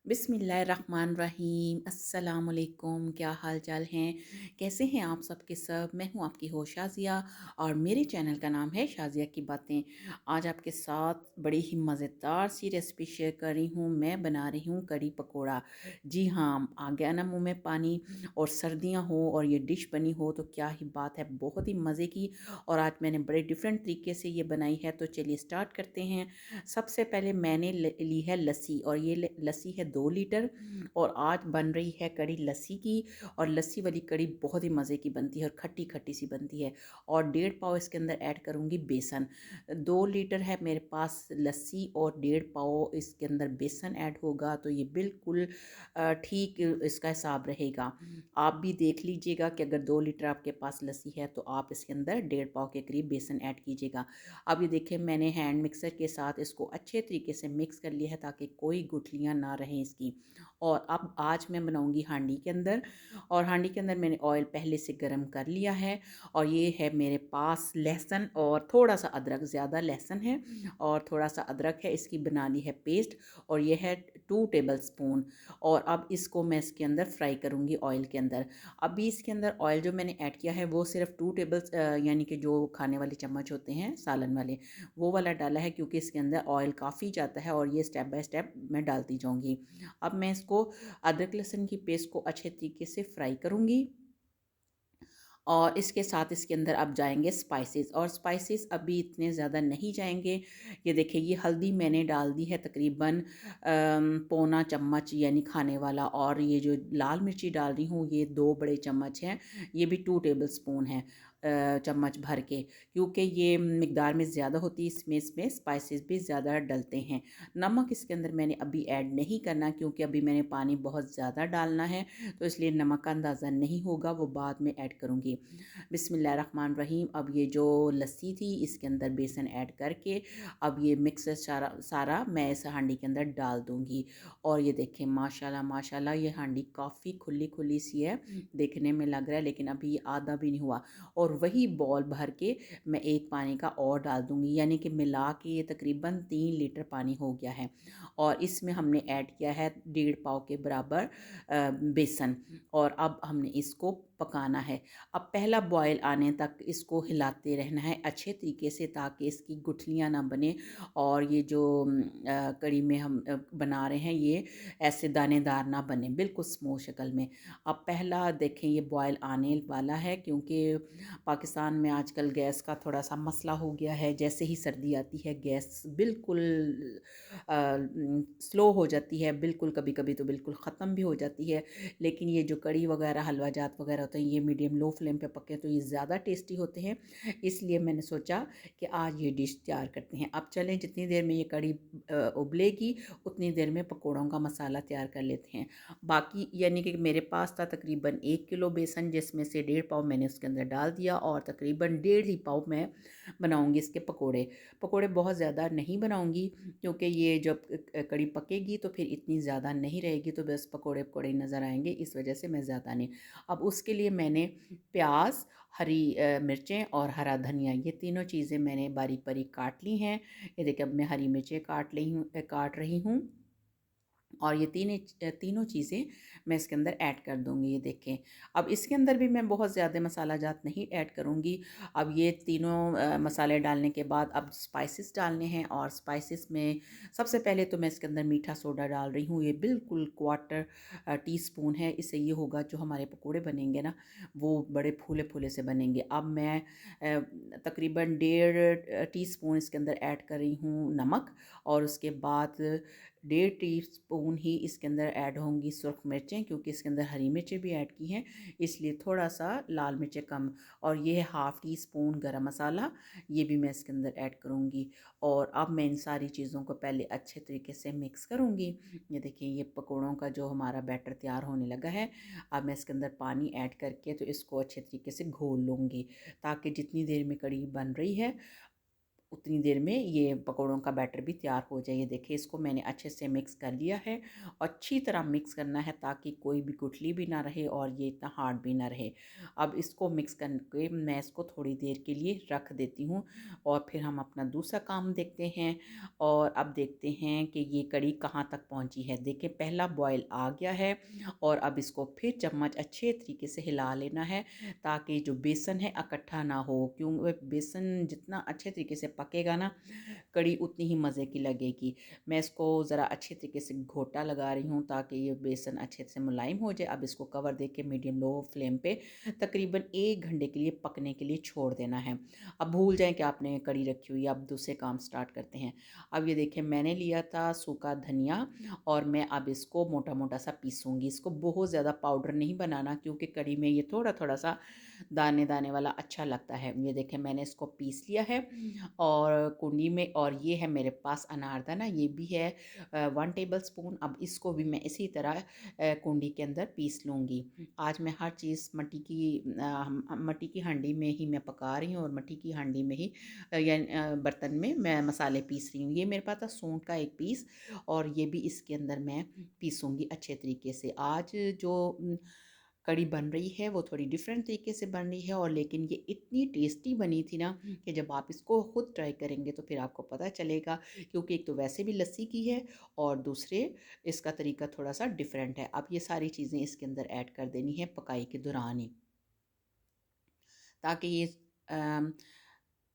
बिस्मिल्लाहिर्रहमानिर्रहीम अस्सलाम वालेकुम। क्या हाल चाल हैं? कैसे हैं आप सब के सब? मैं हूँ आपकी होस्ट शाज़िया और मेरे चैनल का नाम है शाज़िया की बातें। आज आपके साथ बड़ी ही मज़ेदार सी रेसिपी शेयर कर रही हूँ। मैं बना रही हूँ कड़ी पकोड़ा। जी हाँ, आ गया ना मुँह में पानी। और सर्दियाँ हो और ये डिश बनी हो तो क्या ही बात है, बहुत ही मज़े की। और आज मैंने बड़े डिफरेंट तरीके से ये बनाई है, तो चलिए स्टार्ट करते हैं। सबसे पहले मैंने ली है लस्सी, और ये लस्सी है 2 लीटर। और आज बन रही है कड़ी लस्सी की। और लस्सी वाली कड़ी बहुत ही मज़े की बनती है और खट्टी खट्टी सी बनती है। और 1.5 पाव इसके अंदर ऐड करूँगी बेसन। 2 लीटर है मेरे पास लस्सी और 1.5 पाव इसके अंदर बेसन ऐड होगा, तो ये बिल्कुल ठीक इसका हिसाब रहेगा। आप भी देख लीजिएगा कि अगर 2 लीटर आपके पास लस्सी है तो आप इसके अंदर 1.5 पाव के करीब बेसन ऐड कीजिएगा। अब ये देखिए, मैंने हैंड मिक्सर के साथ इसको अच्छे तरीके से मिक्स कर लिया है ताकि कोई गुठलियाँ ना रहें इसकी। और अब आज मैं बनाऊंगी हांडी के अंदर। और हांडी के अंदर मैंने ऑयल पहले से गर्म कर लिया है। और ये है मेरे पास लहसुन और थोड़ा सा अदरक, ज़्यादा लहसुन है और थोड़ा सा अदरक है, इसकी बना ली है पेस्ट। और ये है 2 टेबल स्पून। और अब इसको मैं इसके अंदर फ्राई करूँगी ऑयल के अंदर। अभी इसके अंदर ऑयल जो मैंने ऐड किया है वो सिर्फ 2 टेबल यानी कि जो खाने वाले चम्मच होते हैं सालन वाले, वो वाला डाला है, क्योंकि इसके अंदर ऑयल काफ़ी जाता है और ये स्टेप बाय स्टेप मैं डालती जाऊँगी। अब मैं इसको अदरक लहसुन की पेस्ट को अच्छे तरीके से फ्राई करूँगी। और इसके साथ इसके अंदर अब जाएंगे स्पाइसेस, और स्पाइसेस अभी इतने ज़्यादा नहीं जाएंगे। ये देखिए, ये हल्दी मैंने डाल दी है तकरीबन पौना चम्मच यानी खाने वाला। और ये जो लाल मिर्ची डाल रही हूँ ये 2 बड़े चम्मच हैं। ये भी 2 टेबल स्पून है, चम्मच भर के, क्योंकि ये मकदार में ज़्यादा होती है, इसमें स्पाइसेस भी ज़्यादा डलते हैं। नमक इसके अंदर मैंने अभी ऐड नहीं करना, क्योंकि अभी मैंने पानी बहुत ज़्यादा डालना है, तो इसलिए नमक का अंदाज़ा नहीं होगा, वो बाद में ऐड करूँगी। बिस्मिल्लाहिर्रहमानिर्रहीम। अब ये जो लस्सी थी इसके अंदर बेसन ऐड करके अब ये मिक्स सारा सारा मैं इस हांडी के अंदर डाल दूँगी। और ये देखें, माशाल्लाह माशाल्लाह ये हांडी काफ़ी खुली खुली सी है, देखने में लग रहा है, लेकिन अभी ये आधा भी नहीं हुआ। और वही बॉल भर के मैं एक पानी का और डाल दूँगी, यानी कि मिला के ये तकरीबन 3 लीटर पानी हो गया है। और इसमें हमने ऐड किया है 1.5 पाव के बराबर बेसन। और अब हमने इसको पकाना है। अब पहला बॉयल आने तक इसको हिलाते रहना है अच्छे तरीके से, ताकि इसकी गुठलियाँ ना बने। और ये जो कड़ी में हम बना रहे हैं ये ऐसे दानेदार ना बने, बिल्कुल स्मूथ शक्ल में। अब पहला देखें ये बॉयल आने वाला है, क्योंकि पाकिस्तान में आजकल गैस का थोड़ा सा मसला हो गया है। जैसे ही सर्दी आती है गैस बिल्कुल स्लो हो जाती है, बिल्कुल कभी कभी तो बिल्कुल ख़त्म भी हो जाती है। लेकिन ये जो कड़ी वगैरह हलवा जात वगैरह होते हैं ये मीडियम लो फ्लेम पे पके तो ये ज़्यादा टेस्टी होते हैं। इसलिए मैंने सोचा कि आज ये डिश तैयार करते हैं। अब चलें, जितनी देर में ये कड़ी उबलेगी उतनी देर में पकौड़ों का मसाला तैयार कर लेते हैं। बाकी यानी कि मेरे पास था तकरीबन 1 किलो बेसन, जिसमें से 1.5 पाव मैंने उसके अंदर डाल दिया, और तकरीबन 1.5 ही पाव मैं बनाऊंगी इसके पकोड़े। पकोड़े बहुत ज़्यादा नहीं बनाऊंगी, क्योंकि ये जब कड़ी पकेगी तो फिर इतनी ज़्यादा नहीं रहेगी, तो बस पकोड़े पकोड़े नज़र आएंगे, इस वजह से मैं ज़्यादा नहीं। अब उसके लिए मैंने प्याज, हरी मिर्चें और हरा धनिया, ये तीनों चीज़ें मैंने बारीक बारीक काट ली हैं। ये देखिए, अब मैं हरी मिर्चें काट रही हूँ। और ये तीनों चीज़ें मैं इसके अंदर ऐड कर दूँगी। ये देखें, अब इसके अंदर भी मैं बहुत ज़्यादा मसाला जात नहीं ऐड करूँगी। अब ये तीनों मसाले डालने के बाद अब स्पाइसेस डालने हैं। और स्पाइसेस में सबसे पहले तो मैं इसके अंदर मीठा सोडा डाल रही हूँ, ये बिल्कुल 1/4 टीस्पून है। इससे ये होगा जो हमारे पकोड़े बनेंगे ना वो बड़े फूले फूले से बनेंगे। अब मैं तकरीबन 1.5 टीस्पून इसके अंदर ऐड कर रही हूँ नमक। और उसके बाद 1.5 टीस्पून ही इसके अंदर ऐड होंगी सुरख मिर्चें, क्योंकि इसके अंदर हरी मिर्चें भी ऐड की हैं, इसलिए थोड़ा सा लाल मिर्चें कम। और ये है 1/2 टीस्पून गरम मसाला, ये भी मैं इसके अंदर ऐड करूँगी। और अब मैं इन सारी चीज़ों को पहले अच्छे तरीके से मिक्स करूँगी। ये देखिए, ये पकौड़ों का जो हमारा बैटर तैयार होने लगा है। अब मैं इसके अंदर पानी ऐड करके तो इसको अच्छे तरीके से घोल लूँगी, ताकि जितनी देर में कड़ी बन रही है उतनी देर में ये पकौड़ों का बैटर भी तैयार हो जाए। ये देखिए इसको मैंने अच्छे से मिक्स कर लिया है। अच्छी तरह मिक्स करना है ताकि कोई भी गुठली भी ना रहे और ये इतना हार्ड भी ना रहे। अब इसको मिक्स करके मैं इसको थोड़ी देर के लिए रख देती हूँ और फिर हम अपना दूसरा काम देखते हैं। और अब देखते हैं कि ये कढ़ी कहाँ तक पहुँची है। देखिए पहला बॉयल आ गया है और अब इसको फिर चम्मच अच्छे तरीके से हिला लेना है ताकि जो बेसन है इकट्ठा ना हो। क्योंकि बेसन जितना अच्छे तरीके से पकेगा ना, कढ़ी उतनी ही मज़े की लगेगी। मैं इसको ज़रा अच्छे तरीके से घोटा लगा रही हूँ ताकि ये बेसन अच्छे से मुलायम हो जाए। अब इसको कवर दे के मीडियम लो फ्लेम पे तकरीबन 1 घंटे के लिए पकने के लिए छोड़ देना है। अब भूल जाएँ कि आपने कढ़ी रखी हुई है, अब दूसरे काम स्टार्ट करते हैं। अब ये देखिए मैंने लिया था सूखा धनिया और मैं अब इसको मोटा-मोटा सा पीसूँगी। इसको बहुत ज़्यादा पाउडर नहीं बनाना क्योंकि कढ़ी में ये थोड़ा-थोड़ा सा दाने-दाने वाला अच्छा लगता है। ये देखिए मैंने इसको पीस लिया है और कुंडी में, और ये है मेरे पास अनारदाना, ये भी है 1 टेबलस्पून। अब इसको भी मैं इसी तरह कुंडी के अंदर पीस लूँगी। आज मैं हर चीज़ मट्टी की हांडी में ही मैं पका रही हूँ और मट्टी की हांडी में ही बर्तन में मैं मसाले पीस रही हूँ। ये मेरे पास था सूंठ का 1 पीस और ये भी इसके अंदर मैं पीसूँगी अच्छे तरीके से। आज जो कढ़ी बन रही है वो थोड़ी डिफरेंट तरीके से बन रही है, और लेकिन ये इतनी टेस्टी बनी थी ना कि जब आप इसको खुद ट्राई करेंगे तो फिर आपको पता चलेगा। क्योंकि एक तो वैसे भी लस्सी की है और दूसरे इसका तरीका थोड़ा सा डिफरेंट है। अब ये सारी चीज़ें इसके अंदर ऐड कर देनी है पकाई के दौरान ही, ताकि ये अम,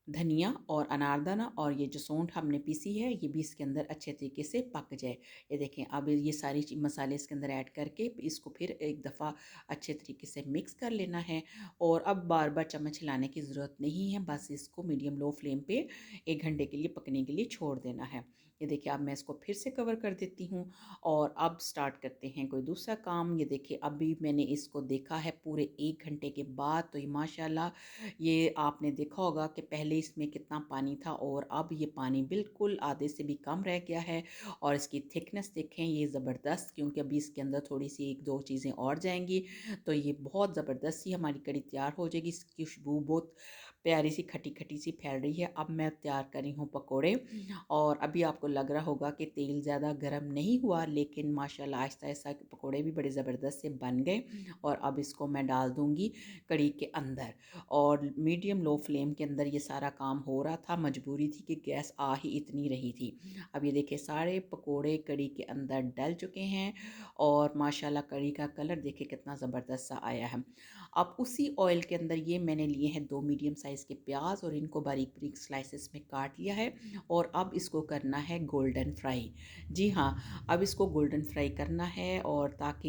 धनिया और अनारदाना और ये जो सौंठ हमने पीसी है ये भी इसके अंदर अच्छे तरीके से पक जाए। ये देखें अब ये सारी मसाले इसके अंदर ऐड करके इसको फिर एक दफ़ा अच्छे तरीके से मिक्स कर लेना है। और अब बार बार चम्मच हिलाने की ज़रूरत नहीं है, बस इसको मीडियम लो फ्लेम पे 1 घंटे के लिए पकने के लिए छोड़ देना है। ये देखिए अब मैं इसको फिर से कवर कर देती हूँ और अब स्टार्ट करते हैं कोई दूसरा काम। ये देखिए अभी मैंने इसको देखा है पूरे 1 घंटे के बाद, तो ये माशाल्लाह, ये आपने देखा होगा कि पहले इसमें कितना पानी था और अब ये पानी बिल्कुल आधे से भी कम रह गया है। और इसकी थिकनेस देखें, ये ज़बरदस्त, क्योंकि अभी इसके अंदर थोड़ी सी 1-2 चीज़ें और जाएंगी तो ये बहुत ज़बरदस्त सी हमारी कढ़ी तैयार हो जाएगी। इसकी खुशबू बहुत प्यारी सी खटी खटी सी फैल रही है। अब मैं तैयार कर रही हूँ पकोड़े, और अभी आपको लग रहा होगा कि तेल ज़्यादा गर्म नहीं हुआ, लेकिन माशाल्लाह आहिस्ता आहिस्ता पकोड़े भी बड़े ज़बरदस्त से बन गए। और अब इसको मैं डाल दूँगी कढ़ी के अंदर, और मीडियम लो फ्लेम के अंदर ये सारा काम हो रहा था। मजबूरी थी कि गैस आ ही इतनी रही थी। अब ये देखिए सारे पकोड़े कढ़ी के अंदर डल चुके हैं और माशाल्लाह कढ़ी का कलर देखिए कितना ज़बरदस्त सा आया है। अब उसी ऑयल के अंदर ये मैंने लिए हैं 2 मीडियम साइज़ के प्याज और इनको बारीक बारीक स्लाइसेस में काट लिया है और अब इसको करना है गोल्डन फ्राई। जी हाँ, अब इसको गोल्डन फ्राई करना है, और ताकि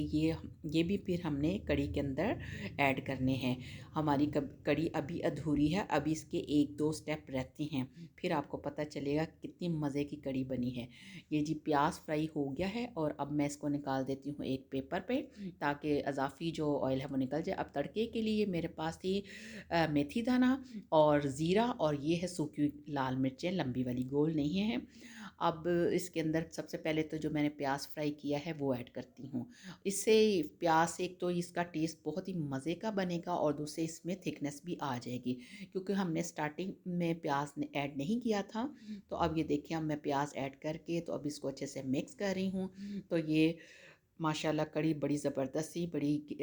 ये भी फिर हमने कढ़ी के अंदर ऐड करने हैं। हमारी कढ़ी अभी अधूरी है, अभी इसके 1-2 स्टेप रहते हैं, फिर आपको पता चलेगा कितनी मज़े की कढ़ी बनी है। ये जी प्याज फ्राई हो गया है और अब मैं इसको निकाल देती हूँ एक पेपर पे ताकि इजाफ़ी जो ऑयल है वो निकल जाए। अब तड़के के लिए मेरे पास थी मेथी दाना और ज़ीरा, और ये है सूखी हुई लाल मिर्चें, लंबी वाली, गोल नहीं है। अब इसके अंदर सबसे पहले तो जो मैंने प्याज फ्राई किया है वो ऐड करती हूँ। इससे प्याज से एक तो इसका टेस्ट बहुत ही मज़े का बनेगा और दूसरे इसमें थिकनेस भी आ जाएगी, क्योंकि हमने स्टार्टिंग में प्याज ने ऐड नहीं किया था। तो अब ये देखिए अब मैं प्याज ऐड करके तो अब इसको अच्छे से मिक्स कर रही हूँ। तो ये माशाल्लाह कढ़ी बड़ी ज़बरदस्त सी, बड़ी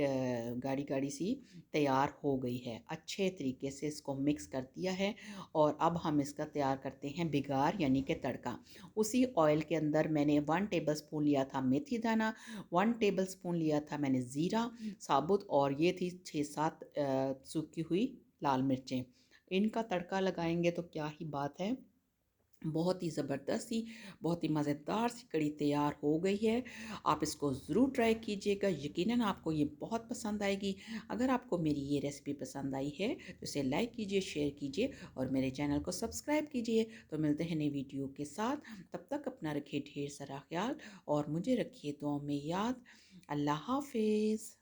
गाढ़ी गाढ़ी सी तैयार हो गई है। अच्छे तरीके से इसको मिक्स कर दिया है और अब हम इसका तैयार करते हैं बिगार यानी कि तड़का। उसी ऑयल के अंदर मैंने 1 टेबलस्पून लिया था मेथी दाना, 1 टेबलस्पून लिया था मैंने ज़ीरा साबुत, और ये थी 6-7 सूखी हुई लाल मिर्चें। इनका तड़का लगाएंगे तो क्या ही बात है, बहुत ही ज़बरदस्त सी, बहुत ही मज़ेदार सी कढ़ी तैयार हो गई है। आप इसको ज़रूर ट्राई कीजिएगा, यकीनन आपको ये बहुत पसंद आएगी। अगर आपको मेरी ये रेसिपी पसंद आई है तो इसे लाइक कीजिए, शेयर कीजिए और मेरे चैनल को सब्सक्राइब कीजिए। तो मिलते हैं नई वीडियो के साथ, तब तक अपना रखिए ढेर सारा ख्याल और मुझे रखिए दुआओं में याद। अल्लाह हाफ़िज़।